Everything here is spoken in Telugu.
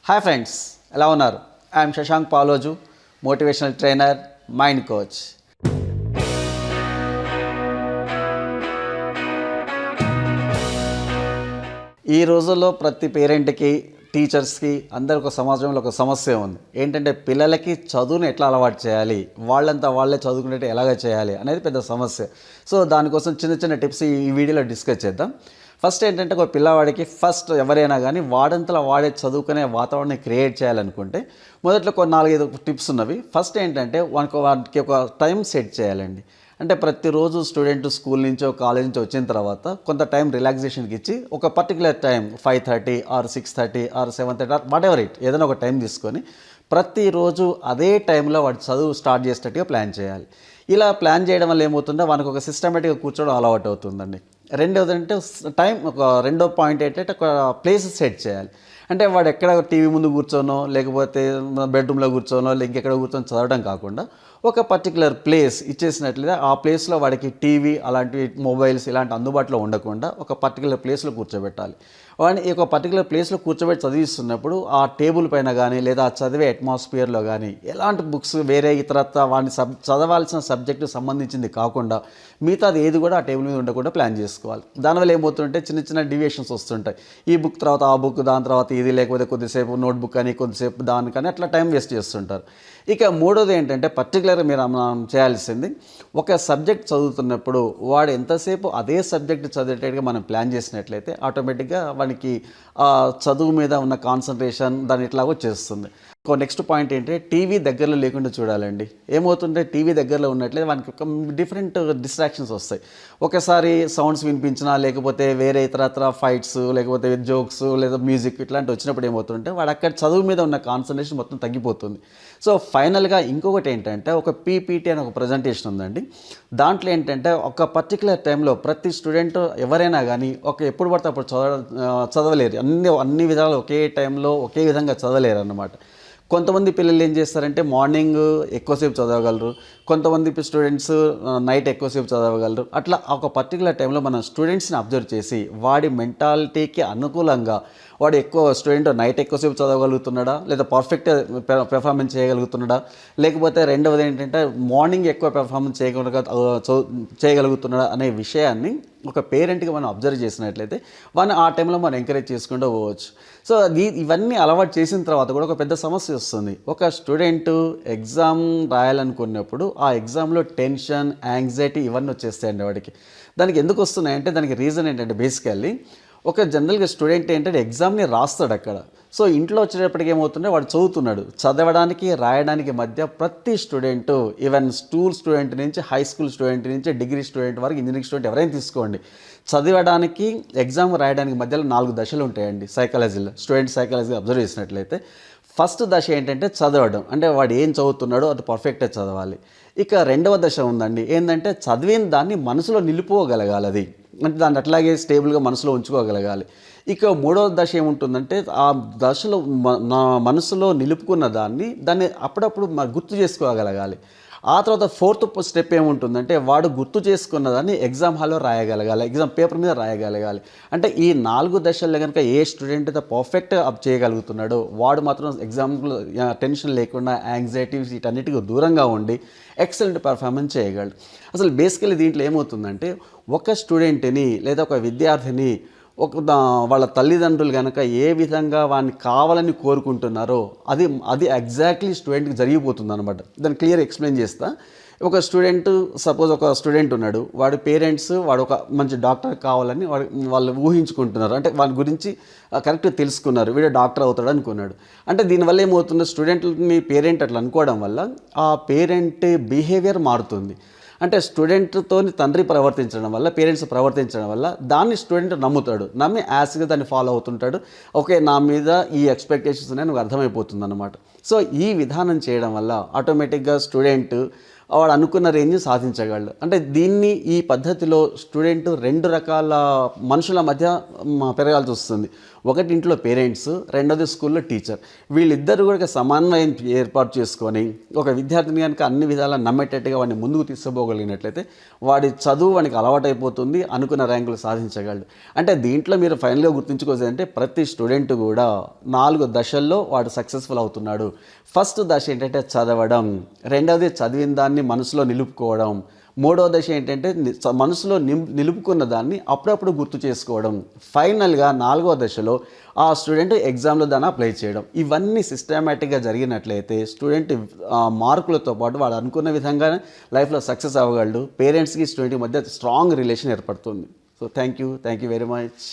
హాయ్ ఫ్రెండ్స్, ఎలా ఉన్నారు? I'm Shashank Paloju, motivational trainer, mind coach. ఈ రోజుల్లో ప్రతి పేరెంట్కి, టీచర్స్కి, అందరికి ఒక సమాజంలో ఒక సమస్య ఉంది. ఏంటంటే పిల్లలకి చదువుని ఎట్లా అలవాటు చేయాలి, వాళ్ళంతా వాళ్ళే చదువుకునేట్టు ఎలాగ చేయాలి అనేది పెద్ద సమస్య. సో దానికోసం చిన్న చిన్న టిప్స్ ఈ వీడియోలో డిస్కస్ చేద్దాం. ఫస్ట్ ఏంటంటే ఒక పిల్లవాడికి ఎవరైనా కానీ వాడంతలా వాడే చదువుకునే వాతావరణాన్ని క్రియేట్ చేయాలనుకుంటే మొదట్లో కొన్ని 4-5 టిప్స్ ఉన్నవి. ఫస్ట్ ఏంటంటే వాడికి ఒక టైం సెట్ చేయాలండి. అంటే ప్రతిరోజు స్టూడెంట్ స్కూల్ నుంచో కాలేజ్ నుంచో వచ్చిన తర్వాత కొంత టైం రిలాక్సేషన్కి ఇచ్చి ఒక particular time 5:30 or 6:30 or 7:30 or whatever it, ఏదైనా ఒక టైం తీసుకొని ప్రతిరోజు అదే టైంలో వాడు చదువు స్టార్ట్ చేసేటట్టుగా ప్లాన్ చేయాలి. ఇలా ప్లాన్ చేయడం వల్ల ఏమవుతుందో వానికి ఒక సిస్టమేటిక్గా కూర్చోవడం అలవాటు అవుతుందండి. రెండోది అంటే రెండో పాయింట్ ఏంటంటే ఒక ప్లేస్ సెట్ చేయాలి. అంటే వాడు ఎక్కడ టీవీ ముందు కూర్చోనో, లేకపోతే బెడ్రూమ్లో కూర్చోనో, ఇంకెక్కడ కూర్చొని చదవడం కాకుండా ఒక పర్టికులర్ ప్లేస్ ఇచ్చేసినట్లయితే ఆ ప్లేస్లో వాడికి టీవీ అలాంటివి, మొబైల్స్ ఇలాంటి అందుబాటులో ఉండకుండా ఒక పర్టికులర్ ప్లేస్లో కూర్చోబెట్టాలి. వాడిని ఈ ఒక పర్టికులర్ ప్లేస్లో కూర్చోబెట్టి చదివిస్తున్నప్పుడు ఆ టేబుల్ పైన కానీ లేదా ఆ చదివే అట్మాస్ఫియర్లో కానీ ఎలాంటి బుక్స్ వేరే ఇతరత్ర వాడిని చదవాల్సిన సబ్జెక్టు సంబంధించింది కాకుండా మిగతాది ఏది కూడా ఆ టేబుల్ మీద ఉండకుండా ప్లాన్ చేసుకోవాలి. దానివల్ల ఏమవుతుంటే చిన్న చిన్న డివియేషన్స్ వస్తుంటాయి. ఈ బుక్ తర్వాత ఆ బుక్, దాని తర్వాత ఇది, లేకపోతే కొద్దిసేపు నోట్బుక్ అని, కొద్దిసేపు దానికని అట్లా టైం వేస్ట్ చేస్తుంటారు. ఇక మూడోది ఏంటంటే పర్టికులర్గా మనం చేయాల్సింది, ఒక సబ్జెక్ట్ చదువుతున్నప్పుడు వాడు ఎంతసేపు అదే సబ్జెక్ట్ చదివేటట్టుగా మనం ప్లాన్ చేసినట్లయితే ఆటోమేటిక్గా వానికి చదువు మీద ఉన్న కాన్సన్ట్రేషన్ దాని ఇట్లాగో చేస్తుంది. నెక్స్ట్ పాయింట్ ఏంటంటే టీవీ దగ్గరలో లేకుండా చూడాలండి. ఏమవుతుంటే టీవీ దగ్గరలో ఉన్నట్లయితే వానికి ఒక డిఫరెంట్ డిస్ట్రాక్షన్స్ వస్తాయి. ఒకసారి సౌండ్స్ వినిపించినా, లేకపోతే వేరే ఇతరత్ర ఫైట్స్, లేకపోతే జోక్స్ లేదా మ్యూజిక్ ఇట్లాంటివి వచ్చినప్పుడు ఏమవుతుంటే వాడు అక్కడ చదువు మీద ఉన్న కాన్సన్ట్రేషన్ మొత్తం తగ్గిపోతుంది. సో ఫైనల్గా ఇంకొకటి ఏంటంటే ఒక పీపీటీ అనే ఒక ప్రజెంటేషన్ ఉందండి. దాంట్లో ఏంటంటే ఒక పర్టికులర్ టైంలో ప్రతి స్టూడెంట్ ఎవరైనా కానీ ఎప్పుడు పడితే అప్పుడు చదవలేరు. అన్ని విధాలు ఒకే టైంలో ఒకే విధంగా చదవలేరు అన్నమాట. కొంతమంది పిల్లలు ఏం చేస్తారంటే మార్నింగ్ ఎక్కువసేపు చదవగలరు, కొంతమంది స్టూడెంట్స్ నైట్ ఎక్కువసేపు చదవగలరు. అట్లా ఒక పర్టికులర్ టైంలో మనం స్టూడెంట్స్ని అబ్జర్వ్ చేసి వాడి మెంటాలిటీకి అనుకూలంగా వాడు స్టూడెంట్ నైట్ ఎక్కువసేపు చదవగలుగుతున్నాడా, లేదా పర్ఫెక్ట్ పెర్ఫార్మెన్స్ చేయగలుగుతున్నాడా, లేకపోతే రెండవది ఏంటంటే మార్నింగ్ ఎక్కువ పెర్ఫార్మెన్స్ చేయగలుగుతున్నాడా అనే విషయాన్ని ఒక పేరెంట్గా మనం అబ్జర్వ్ చేసినట్లయితే వాడిని ఆ టైంలో మనం ఎంకరేజ్ చేసుకుంటూ పోవచ్చు. సో ఇవన్నీ అలవాటు చేసిన తర్వాత కూడా ఒక పెద్ద సమస్య వస్తుంది. ఒక స్టూడెంట్ ఎగ్జామ్ రాయాలనుకున్నప్పుడు ఆ ఎగ్జామ్లో టెన్షన్, యాంగ్జైటీ ఇవన్నీ వచ్చేస్తాయండి వాడికి. దానికి ఎందుకు వస్తున్నాయంటే దానికి రీజన్ ఏంటంటే బేసికల్లీ ఒక జనరల్గా స్టూడెంట్ ఏంటంటే ఎగ్జామ్ని రాస్తాడు అక్కడ. సో ఇంట్లో వచ్చేటప్పటికి ఏమవుతుంటే వాడు చదువుతున్నాడు. చదవడానికి రాయడానికి మధ్య ప్రతి స్టూడెంటు, ఈవెన్ స్టూడెంట్ నుంచి, హై స్కూల్ స్టూడెంట్ నుంచి డిగ్రీ స్టూడెంట్ వరకు, ఇంజనీరింగ్ స్టూడెంట్ ఎవరైనా తీసుకోండి, చదవడానికి ఎగ్జామ్ రాయడానికి మధ్యలో 4 దశలు ఉంటాయండి సైకాలజీలో. స్టూడెంట్ సైకాలజీ అబ్జర్వ్ చేసినట్లయితే ఫస్ట్ దశ ఏంటంటే చదవడం. అంటే వాడు ఏం చదువుతున్నాడో అది పర్ఫెక్ట్గా చదవాలి. ఇక రెండవ దశ ఉందండి, ఏంటంటే చదివిన దాన్ని మనసులో నిలుపుకోగలగాలి. అది అంటే దాన్ని అట్లాగే స్టేబుల్గా మనసులో ఉంచుకోగలగాలి. ఇక మూడవ దశ ఏముంటుందంటే ఆ దశలో నా మనసులో నిలుపుకున్న దాన్ని అప్పుడప్పుడు గుర్తు చేసుకోగలగాలి. ఆ తర్వాత ఫోర్త్ స్టెప్ ఏముంటుందంటే వాడు గుర్తు చేసుకున్న దాన్ని ఎగ్జామ్ హాల్లో రాయగలగాలి, ఎగ్జామ్ పేపర్ మీద రాయగలగాలి. అంటే ఈ 4 దశల్లో కనుక ఏ స్టూడెంట్ అయితే పర్ఫెక్ట్గా చేయగలుగుతున్నాడో వాడు మాత్రం ఎగ్జామ్లో టెన్షన్ లేకుండా, యాంగ్జైటీస్ వీటన్నిటికీ దూరంగా ఉండి ఎక్సలెంట్ పెర్ఫార్మెన్స్ చేయగలడు. అసలు బేసికల్లీ దీంట్లో ఏమవుతుందంటే ఒక స్టూడెంట్ని లేదా ఒక విద్యార్థిని వాళ్ళ తల్లిదండ్రులు కనుక ఏ విధంగా వాడిని కావాలని కోరుకుంటున్నారో అది ఎగ్జాక్ట్లీ స్టూడెంట్కి జరిగిపోతుంది అనమాట. దాన్ని క్లియర్ ఎక్స్ప్లెయిన్ చేస్తా. సపోజ్ ఒక స్టూడెంట్ ఉన్నాడు, వాడి పేరెంట్స్ వాడు ఒక మంచి డాక్టర్ కావాలని వాళ్ళు ఊహించుకుంటున్నారు. అంటే వాళ్ళ గురించి కరెక్ట్గా తెలుసుకున్నారు, వీడు డాక్టర్ అవుతాడు అనుకున్నాడు. అంటే దీనివల్ల ఏమవుతుంది, స్టూడెంట్ని పేరెంట్ అట్లా అనుకోవడం వల్ల ఆ పేరెంట్ బిహేవియర్ మారుతుంది. అంటే స్టూడెంట్తో తండ్రి ప్రవర్తించడం వల్ల, పేరెంట్స్ ప్రవర్తించడం వల్ల దాన్ని స్టూడెంట్ నమ్ముతాడు, నమ్మి యాస్గా దాన్ని ఫాలో అవుతుంటాడు. ఓకే, నా మీద ఈ ఎక్స్పెక్టేషన్స్ ఉన్నాయి నాకు అర్థమైపోతుంది అన్నమాట. సో ఈ విధానం చేయడం వల్ల ఆటోమేటిక్గా స్టూడెంట్ వాడు అనుకున్న రేంజ్ సాధించగలడు. అంటే ఈ పద్ధతిలో స్టూడెంట్ 2 రకాల మనుషుల మధ్య పెరగాల్సి వస్తుంది. ఒకటి ఇంట్లో పేరెంట్స్, రెండోది స్కూల్లో టీచర్. వీళ్ళిద్దరు కూడా సమన్వయం ఏర్పాటు చేసుకొని ఒక విద్యార్థిని కనుక అన్ని విధాలా నమ్మేటట్టుగా వాడిని ముందుకు తీసుకుపోగలిగినట్లయితే వాడి చదువు వానికి అలవాటైపోతుంది, అనుకున్న ర్యాంకులు సాధించగలడు. అంటే దీంట్లో మీరు ఫైనల్గా గుర్తుంచుకోవచ్చు అంటే ప్రతి స్టూడెంట్ కూడా 4 దశల్లో వాడు సక్సెస్ఫుల్ అవుతున్నాడు. ఫస్ట్ దశ ఏంటంటే చదవడం, రెండవది చదివిన దాన్ని మనసులో నిలుపుకోవడం, మూడవ దశ ఏంటంటే మనసులో నిలుపుకున్న దాన్ని అప్పుడప్పుడు గుర్తు చేసుకోవడం, ఫైనల్గా 4వ దశలో ఆ స్టూడెంట్ ఎగ్జామ్లో దాన్ని అప్లై చేయడం. ఇవన్నీ సిస్టమేటిక్గా జరిగినట్లయితే స్టూడెంట్ మార్కులతో పాటు వాడు అనుకున్న విధంగా లైఫ్లో సక్సెస్ అవ్వగలడు. పేరెంట్స్కి స్టూడెంట్కి మధ్య స్ట్రాంగ్ రిలేషన్ ఏర్పడుతుంది. So thank you very much.